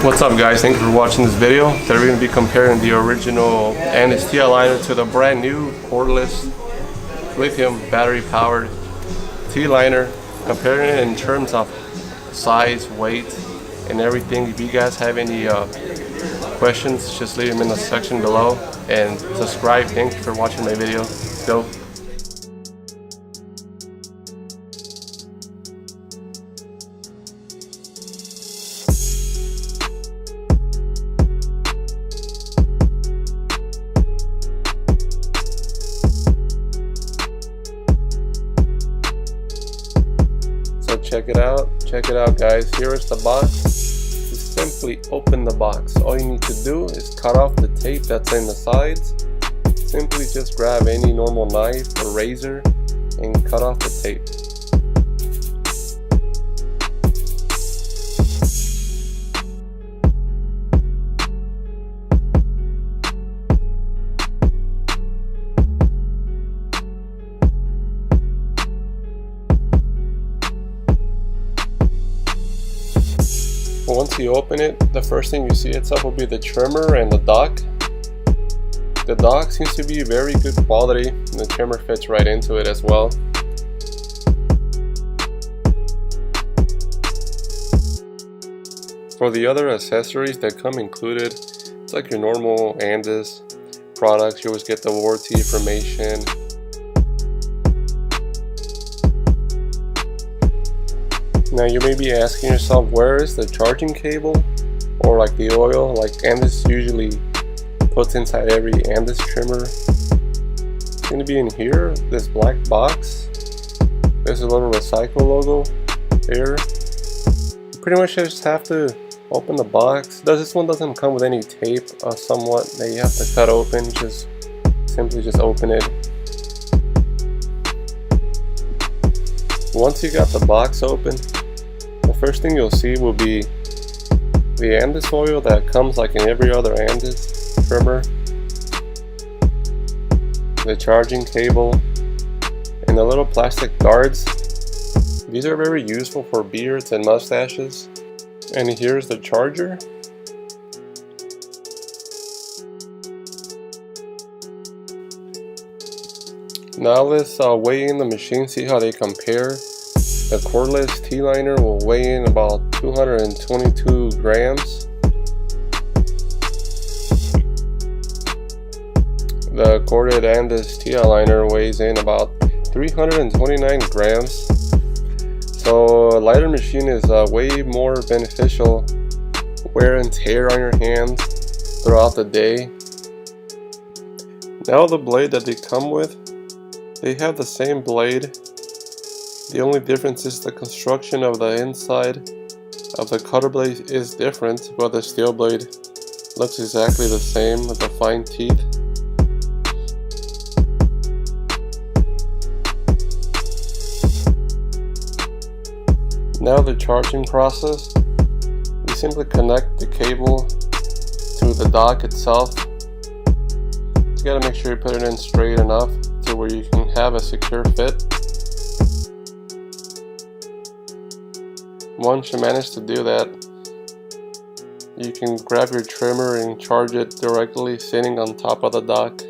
What's up guys, thank you for watching this video. Today we're going to be comparing the original Andis T-outliner to the brand new cordless lithium battery powered T-liner, comparing it in terms of size, weight and everything. If you guys have any questions, just leave them in the section below and subscribe. Thank you for watching my video. Let's go. Check it out guys. Here is the box. Just simply open the box. All you need to do is cut off the tape that's in the sides. Simply just grab any normal knife or razor and cut off the tape. Once you open it, the first thing you see itself will be the trimmer and the dock. The dock seems to be very good quality, and the trimmer fits right into it as well. For the other accessories that come included, it's like your normal Andis products. You always get the warranty information. Now you may be asking yourself, where is the charging cable or like the oil like Andis usually puts inside every Andis trimmer? It's going to be in here, this black box. There's a little recycle logo there. You pretty much just have to open the box. This one doesn't come with any tape somewhat that you have to cut open. Just simply just open it. Once you got the box open, the first thing you'll see will be the Andis oil that comes like in every other Andis trimmer, the charging cable, and the little plastic guards. These are very useful for beards and mustaches. And here's the charger. Now let's weigh in the machine, see how they compare. The cordless T-liner will weigh in about 222 grams. The corded Andis T-outliner weighs in about 329 grams. So a lighter machine is way more beneficial. Wear and tear on your hands throughout the day. Now the blade that they come with, they have the same blade. The only difference is the construction of the inside of the cutter blade is different, but the steel blade looks exactly the same with the fine teeth. Now the charging process, you simply connect the cable to the dock itself. You gotta make sure you put it in straight enough to where you can have a secure fit. Once you manage to do that, you can grab your trimmer and charge it directly sitting on top of the dock.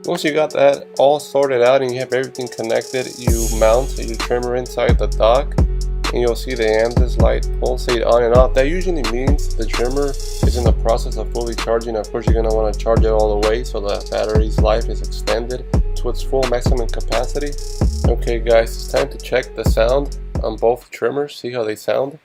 Once you got that all sorted out and you have everything connected, you mount your trimmer inside the dock and you'll see the Andis light pulsate on and off. That usually means the trimmer is in the process of fully charging. Of course, you're going to want to charge it all the way so the battery's life is extended to its full maximum capacity. Okay guys, it's time to check the sound on both trimmers, see how they sound.